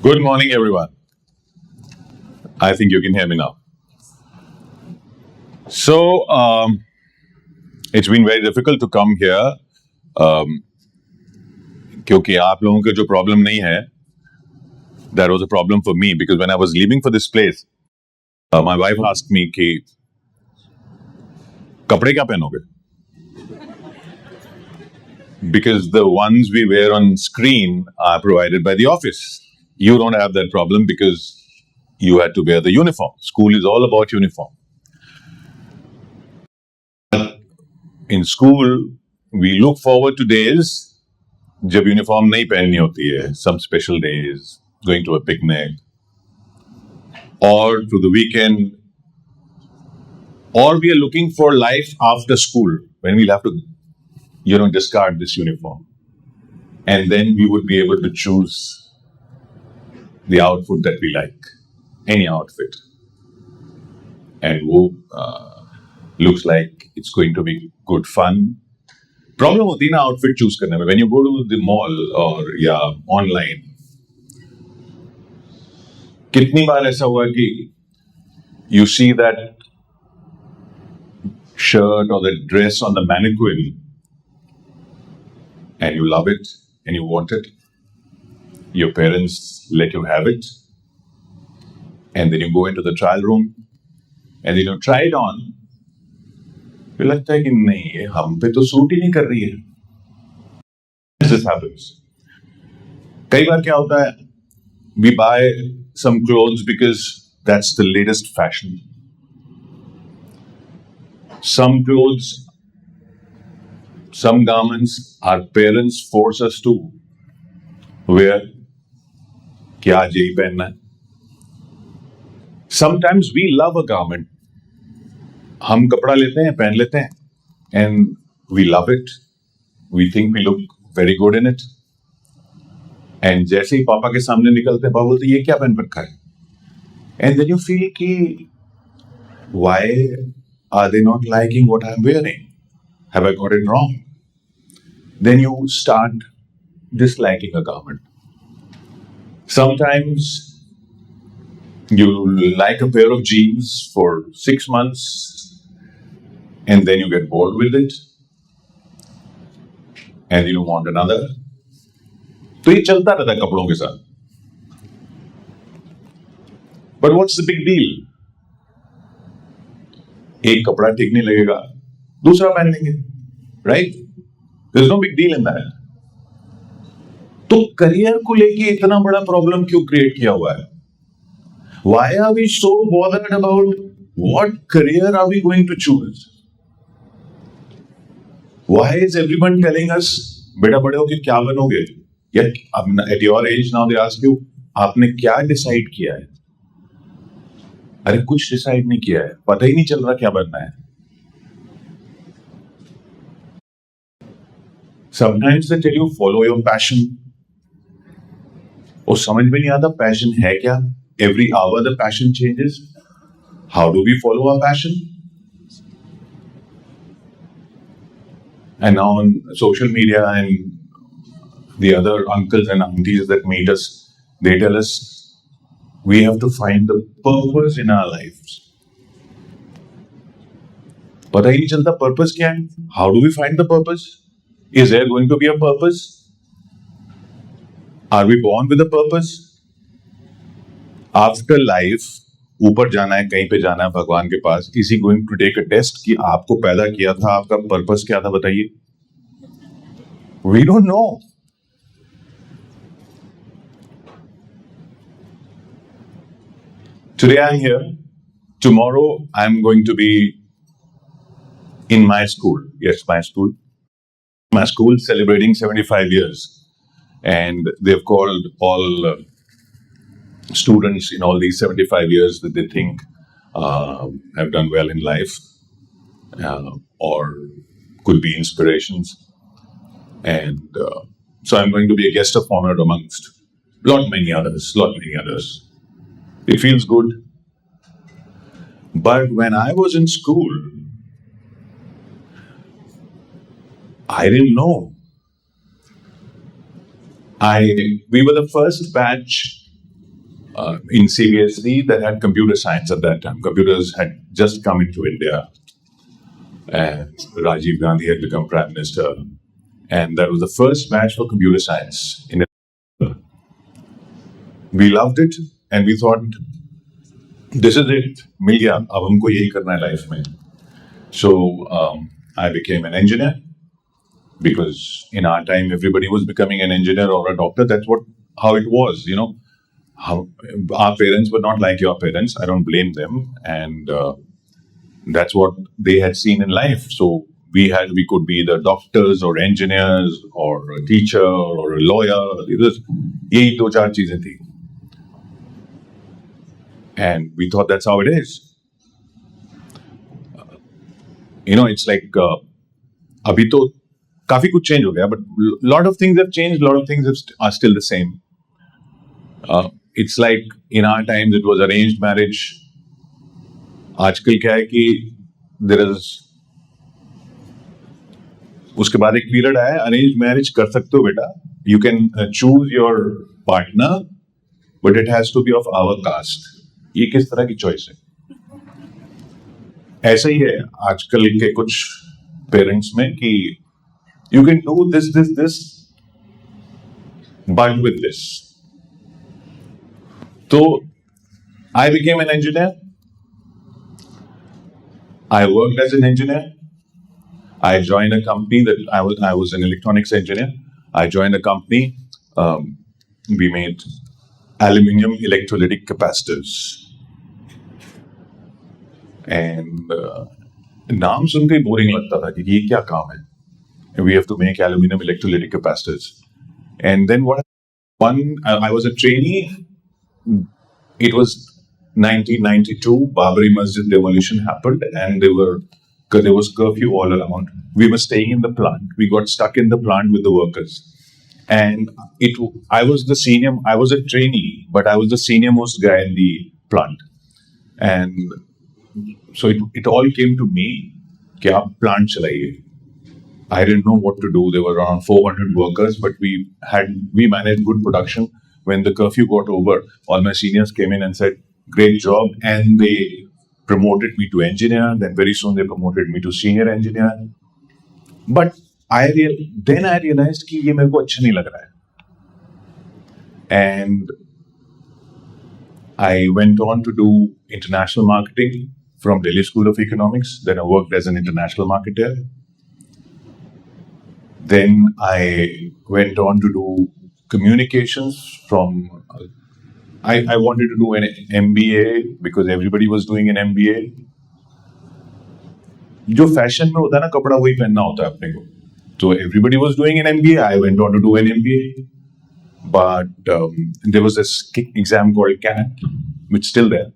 Good morning, everyone. I think you can hear me now. So, it's been very difficult to come here क्योंकि आप लोगों के जो problem नहीं है, that was a problem for me because when I was leaving for this place, my wife asked me कि कपड़े क्या पहनोगे? Because the ones we wear on screen are provided by the office. You don't have that problem because you had to wear the uniform. School is all about uniform. In school, we look forward to days जब uniform नहीं पहननी होती है. Some special days, going to a picnic, or to the weekend, or we are looking for life after school when we'll have to, discard this uniform, and then we would be able to choose the outfit that we like, any outfit, and looks like it's going to be good fun. Problem होती है ना outfit choose करने में. When you go to the mall or online, कितनी बार ऐसा हुआ कि you see that shirt or the dress on the mannequin and you love it and you want it. Your parents let you have it, and then you go into the trial room and then you try it on. फिर लगता है कि नहीं, ये हम पे तो suit ही नहीं कर रही है. This happens. कई बार क्या होता है, we buy some clothes because that's the latest fashion. Some clothes, some garments, our parents force us to wear. कि आज यही पहनना है. Sometimes we love a garment. हम कपड़ा लेते हैं, पहन लेते हैं, and we love it. We think we look very good in it. And जैसे ही पापा के सामने निकलते हैं, पापा बोलते ये क्या पहन रखा है? And then you feel कि why are they not liking what I'm wearing? Have I got it wrong? Then you start disliking a garment. Sometimes you like a pair of jeans for 6 months and then you get bored with it and you want another. तो ये चलता रहता है कपड़ों के साथ. But what's the big deal? एक कपड़ा ठीक नहीं लगेगा, दूसरा पहन लेंगे, right? There's no big deal in that. तो करियर को लेके इतना बड़ा प्रॉब्लम क्यों क्रिएट किया हुआ है? Why are we so bothered about what career are we going to choose? Why is everyone telling us, बेटा बड़े होके क्या बनोगे? At your age now they ask you, आपने क्या डिसाइड किया है? अरे कुछ डिसाइड नहीं किया है, पता ही नहीं चल रहा क्या बनना है. Sometimes they tell you follow your passion. और समझ में नहीं आता पैशन है क्या? Every hour the passion changes. How do we follow our passion? And now on social media and the other uncles and aunties that meet us, they tell us we have to find the purpose in our lives. पता ही नहीं चलता purpose क्या है? How do we find the purpose? Is there going to be a purpose? Are we born with a purpose? After life, ऊपर जाना है, कहीं पे जाना है भगवान के पास. Is he going to take a test कि आपको पैदा किया था, आपका पर्पस क्या था बताइए? We don't know. Today I'm here. Tomorrow I'm going to be in my school. Yes, my school. My school celebrating 75 years. And they've called all students in all these 75 years that they think have done well in life or could be inspirations. And so I'm going to be a guest of honor amongst lot many others. It feels good. But when I was in school, I didn't know. We were the first batch in CBSE that had computer science at that time. Computers had just come into India, and Rajiv Gandhi had become Prime Minister. And that was the first batch for computer science in India. We loved it, and we thought, this is it, मिल गया, अब हमको यही करना है life में. So I became an engineer, because in our time everybody was becoming an engineer or a doctor. That's how it was, you know. Our parents were not like your parents. I don't blame them, and that's what they had seen in life. So we could be either doctors or engineers or a teacher or a lawyer. यही दो चार चीजें थी. And we thought that's how it is. You know, it's like अभी तो काफी कुछ change हो गया, but lot of things have changed. Lot of things are still the same. It's like in our times it was arranged marriage. आजकल क्या है कि there is उसके बाद एक पीरियड आया, arranged marriage कर सकते हो बेटा. You can choose your partner, but it has to be of our caste. ये किस तरह की चॉइस है? ऐसा ही है आजकल के कुछ पेरेंट्स में कि you can do this, but with this. So I became an engineer. I worked as an engineer. I joined a company that I was an electronics engineer. I joined a company. We made aluminium electrolytic capacitors. And नाम सुन के boring लगता था कि ये क्या काम है? We have to make aluminium electrolytic capacitors. And then I was a trainee. It was 1992. Babri Masjid demolition happened, and there was curfew all around. We were staying in the plant. We got stuck in the plant with the workers. And I was a trainee, but I was the senior most guy in the plant. And so it all came to me कि आप plant चलाइए. I didn't know what to do. There were around 400 workers, but we managed good production. When the curfew got over, all my seniors came in and said, "Great job," and they promoted me to engineer. Then very soon they promoted me to senior engineer. But then I realized कि ये मेरे को अच्छा नहीं लग रहा है. And I went on to do international marketing from Delhi School of Economics. Then I worked as an international marketer. Then I went on to do communications from. I wanted to do an MBA because everybody was doing an MBA. जो fashion में होता है ना, कपड़ा वही पहनना होता है अपने को. So everybody was doing an MBA. I went on to do an MBA. But there was this exam called CAT, which is still there.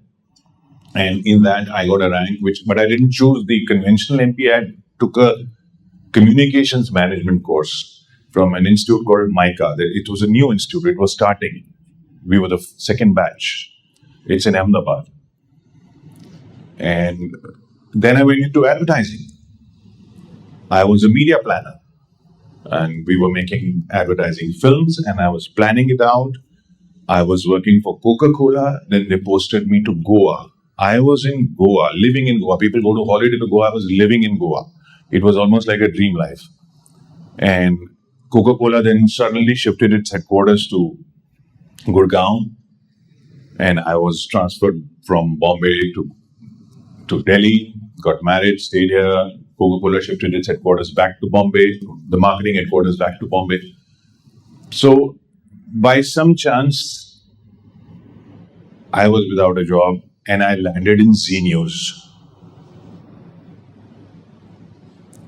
And in that, I got a rank, but I didn't choose the conventional MBA. I took a communications management course from an institute called MICA. It was a new institute. It was starting. We were the second batch. It's in Ahmedabad. And then I went into advertising. I was a media planner. And we were making advertising films, and I was planning it out. I was working for Coca-Cola. Then they posted me to Goa. I was in Goa, living in Goa. People go to holiday to Goa. I was living in Goa. It was almost like a dream life. And Coca-Cola then suddenly shifted its headquarters to Gurgaon. And I was transferred from Bombay to Delhi, got married, stayed here. Coca-Cola shifted its headquarters back to Bombay, the marketing headquarters back to Bombay. So, by some chance, I was without a job and I landed in Zee News.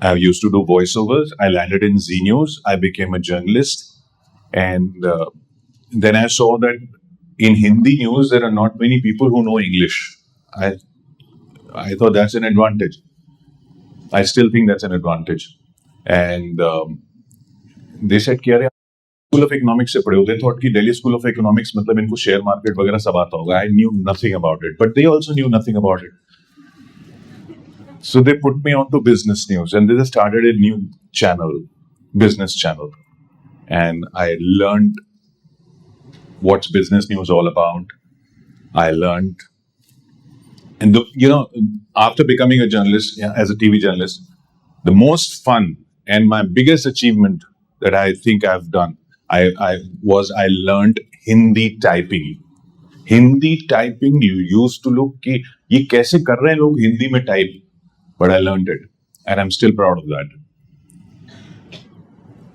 I used to do voiceovers. I landed in Zee News. I became a journalist. And then I saw that in Hindi news, there are not many people who know English. I thought that's an advantage. I still think that's an advantage. And they said कि अरे School of Economics से पढ़े हो. They thought कि Delhi School of Economics मतलब इनको share market वगैरह सब आता होगा. I knew nothing about it, but they also knew nothing about it. So they put me onto business news, and they started a new channel, business channel, and I learned what's business news all about. I learned, and after becoming a journalist, as a TV journalist, the most fun and my biggest achievement that I think I've done, I learned Hindi typing. Hindi typing, you used to look कि ये कैसे कर रहे हैं लोग हिंदी में type, but I learned it, and I'm still proud of that.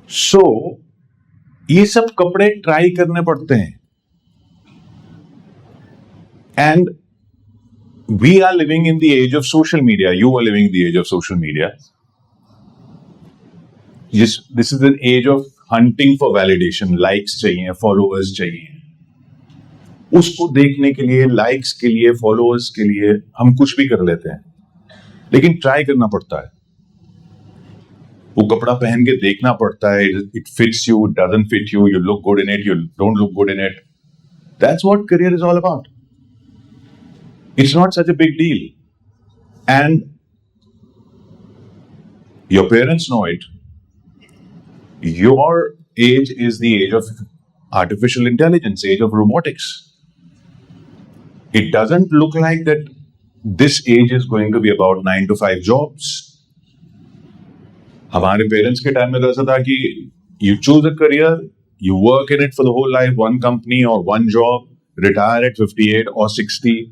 So, ये सब कपड़े ट्राई करने पड़ते हैं, and we are living in the age of social media. You are living in the age of social media. Yes, this is an age of hunting for validation. Likes चाहिए, followers चाहिए. उसको देखने के लिए, likes के लिए, followers के लिए हम कुछ भी कर लेते हैं, लेकिन ट्राई करना पड़ता है. वो कपड़ा पहन के देखना पड़ता है. It fits you, it doesn't fit you. You look good in it, you don't look good in it. That's what career is all about. It's not such a big deal. And your parents know it. Your age is the age of artificial intelligence, age of robotics. It doesn't look like that this age is going to be about 9 to 5 jobs. हमारे parents के time में तो ऐसा था कि you choose a career, you work in it for the whole life, one company or one job, retire at 58 or 60,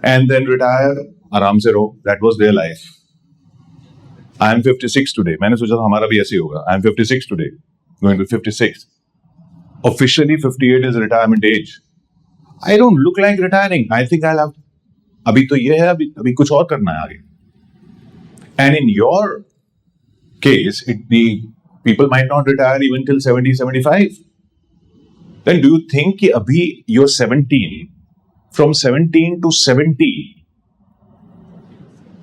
and then retire, आराम से रहो. That was their life. I am 56 today. मैंने सोचा था हमारा भी ऐसे ही होगा. I am 56 today, going to 56. Officially 58 is retirement age. I don't look like retiring. I think I'll have. अभी तो ये है, अभी कुछ और करना है आगे. And in your case, the people might not retire even till 70, 75. Then do you think कि अभी you're 17, from 17 to 70,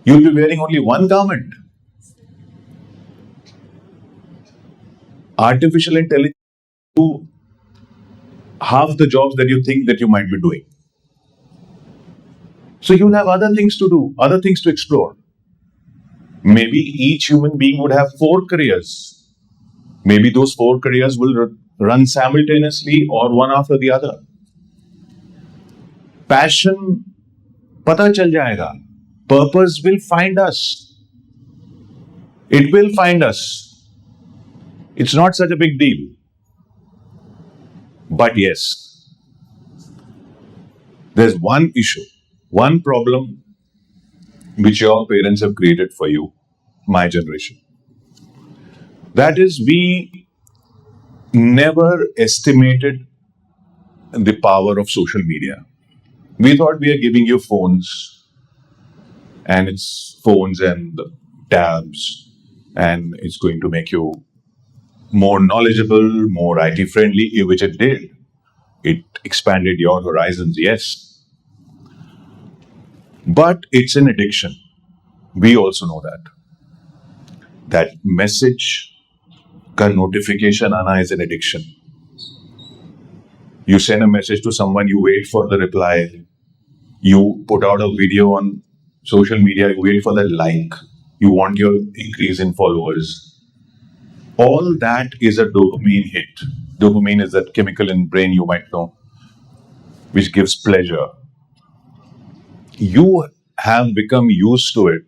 you'll be wearing only one garment? Artificial intelligence do half the jobs that you think that you might be doing. So you'll have other things to do, other things to explore. Maybe each human being would have 4 careers. Maybe those 4 careers will run simultaneously or one after the other. Passion, पता चल जाएगा. Purpose will find us. It will find us. It's not such a big deal. But yes, there's one issue, one problem which your parents have created for you, my generation. That is, we never estimated the power of social media. We thought we are giving you phones, and it's phones and tabs, and it's going to make you more knowledgeable, more IT friendly, which it did. It expanded your horizons, yes. But it's an addiction. We also know that. That message ka notification aana is an addiction. You send a message to someone, you wait for the reply. You put out a video on social media, you wait for the like. You want your increase in followers. All that is a dopamine hit. Dopamine is that chemical in brain, you might know, which gives pleasure. You have become used to it,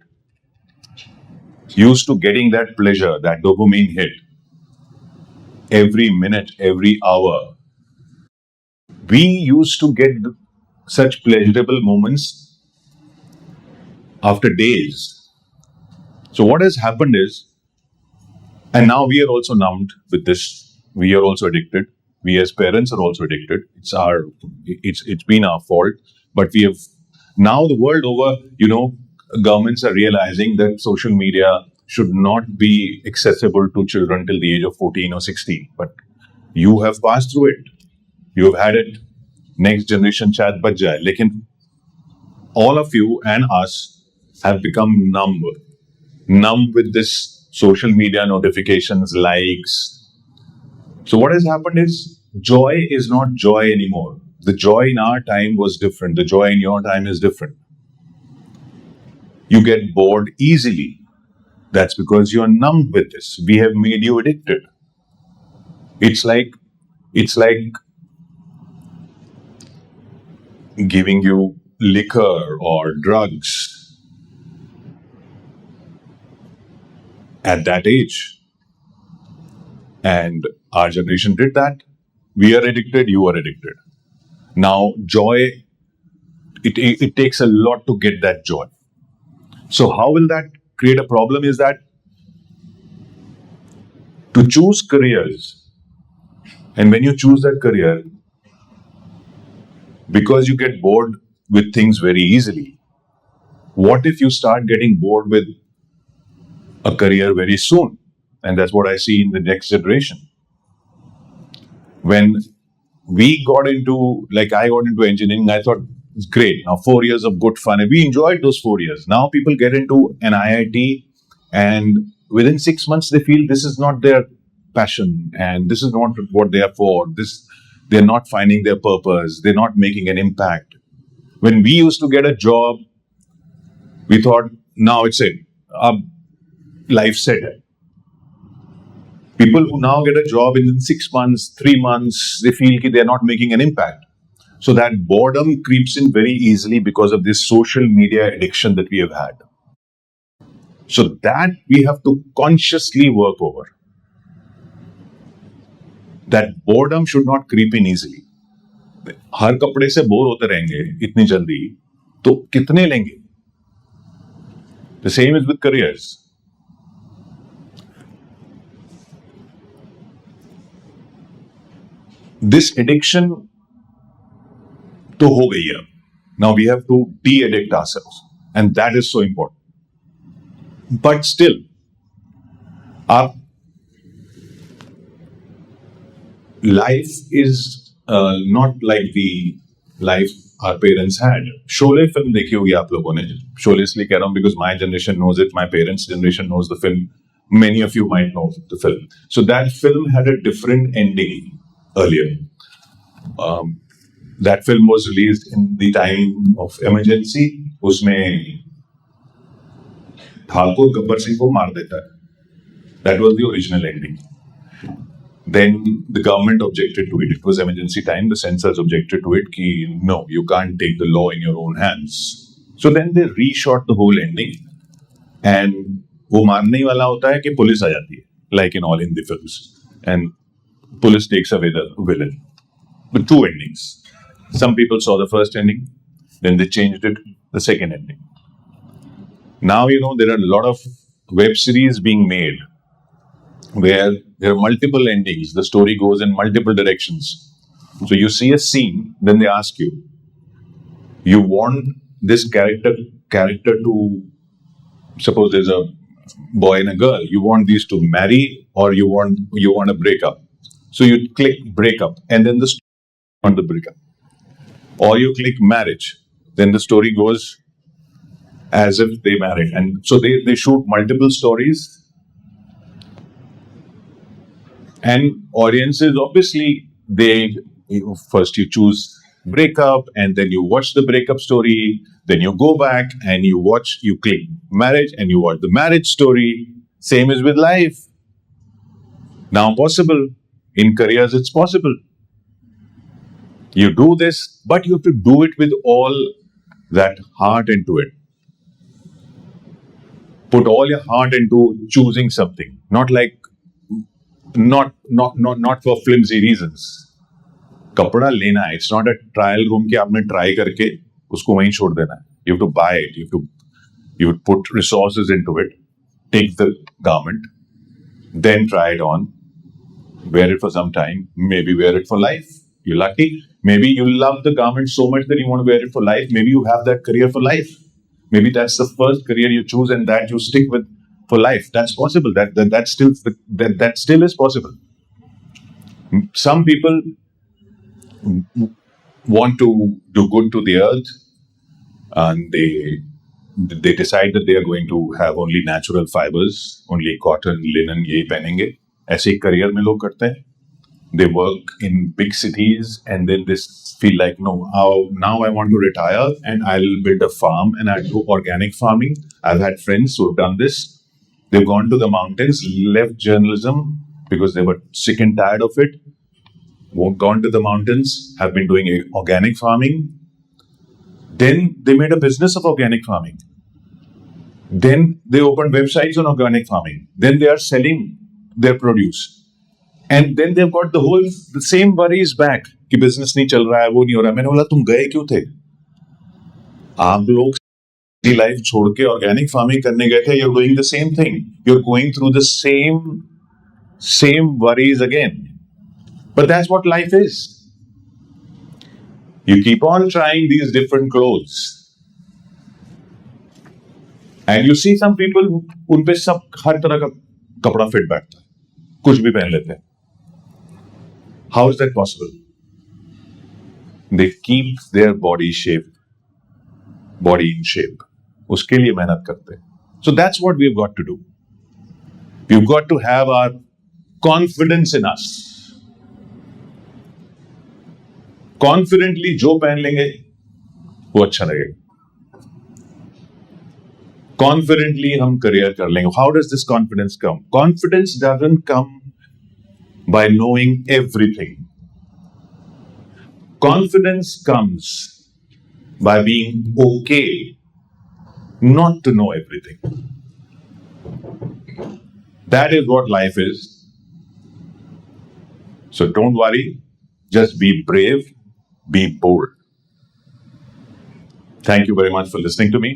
used to getting that pleasure, that dopamine hit every minute, every hour. We used to get such pleasurable moments after days. So what has happened is, and now we are also numbed with this. We are also addicted. We as parents are also addicted. It's been our fault, but we have now the world over. Governments are realizing that social media should not be accessible to children till the age of 14 or 16. But you have passed through it. You have had it. Next generation शायद बच जाए. लेकिन all of you and us have become numb with this social media notifications, likes. So what has happened is, joy is not joy anymore. The joy in our time was different. The joy in your time is different. You get bored easily. That's because you're numbed with this. We have made you addicted. It's like giving you liquor or drugs at that age. And our generation did that. We are addicted, you are addicted. Now, joy, it takes a lot to get that joy. So, how will that create a problem? Is that to choose careers, and when you choose that career, because you get bored with things very easily, what if you start getting bored with a career very soon? And that's what I see in the next generation. When we got into, like I got into engineering, I thought it's great. Now 4 years of good fun. And we enjoyed those 4 years. Now people get into an IIT and within 6 months they feel this is not their passion and this is not what they are for. They're not finding their purpose. They're not making an impact. When we used to get a job, we thought, now it's it. Our life set. People who now get a job in 6 months, 3 months, they feel that they're not making an impact. So that boredom creeps in very easily because of this social media addiction that we have had. So that we have to consciously work over. That boredom should not creep in easily. हर कपड़े से bore होते रहेंगे इतनी जल्दी तो कितने लेंगे? The same is with careers. This addiction तो हो गई है. Now we have to de-addict ourselves, and that is so important. But still, our life is not like the life our parents had. Sholay film देखी होगी आप लोगों ने. Sholay इसलिए कह रहा हूँ because my generation knows it, my parents' generation knows the film. Many of you might know the film. So that film had a different ending earlier. That film was released in the time of emergency. उसमें ठाकुर गब्बर सिंह को मार देता है. That was the original ending. Then the government objected to it. It was emergency time. The censors objected to it. Ki, no, you can't take the law in your own hands. So then they reshot the whole ending. And वो मारने ही वाला होता है कि police आ जाती है, like in all Hindi films. And police takes away the villain. The two endings. Some people saw the first ending. Then they changed it, the second ending. Now, there are a lot of web series being made where there are multiple endings. The story goes in multiple directions. So you see a scene, then they ask you, you want this character to, suppose there's a boy and a girl, you want these to marry or you want a breakup. So you click breakup and then the story on the breakup. Or you click marriage, then the story goes as if they married. And so they shoot multiple stories. And audiences, obviously, first you choose breakup and then you watch the breakup story, then you go back and you click marriage and you watch the marriage story. Same is with life. Now possible. In careers, it's possible. You do this, but you have to do it with all that heart into it. Put all your heart into choosing something, not for flimsy reasons. कपड़ा लेना है, it's not a trial room कि आपने try करके उसको वहीं छोड़ देना है. You have to buy it. You would put resources into it, take the garment, then try it on, wear it for some time, maybe wear it for life. You're lucky. Maybe you love the garment so much that you want to wear it for life. Maybe you have that career for life. Maybe that's the first career you choose and that you stick with for life. That's possible. That still is possible. Some people want to do good to the earth, and they decide that they are going to have only natural fibers, only cotton, linen, यही पहनेंगे. ऐसे ही career में लोग करते हैं. They work in big cities and then they feel like, no, now I want to retire and I'll build a farm and I'll do organic farming. I've had friends who have done this. They've gone to the mountains, left journalism because they were sick and tired of it, gone to the mountains, have been doing organic farming, Then they made a business of organic farming. Then they opened websites on organic farming. Then they are selling their produce. And then they've got the same worries back कि business नहीं चल रहा है, वो नहीं हो रहा है. मैंने बोला तुम गए क्यों थे? आप लोग लाइफ छोड़ के ऑर्गेनिक फार्मिंग करने गए थे. You're doing the same thing. You're going through the same worries again. But that's what life is. You keep on trying these different clothes. And you see some people, उन पे सब हर तरह का कपड़ा fit बैठता है, कुछ भी पहन लेते हैं. How is that possible? They keep their body in shape. उसके लिए मेहनत करते हैं. So that's what we've got to do. We've got to have our confidence in us. Confidently जो पहन लेंगे वो अच्छा लगेगा. Confidently हम career कर लेंगे. How does this confidence come? Confidence doesn't come by knowing everything. Confidence comes by being okay not to know everything. That is what life is. So don't worry. Just be brave. Be bold. Thank you very much for listening to me.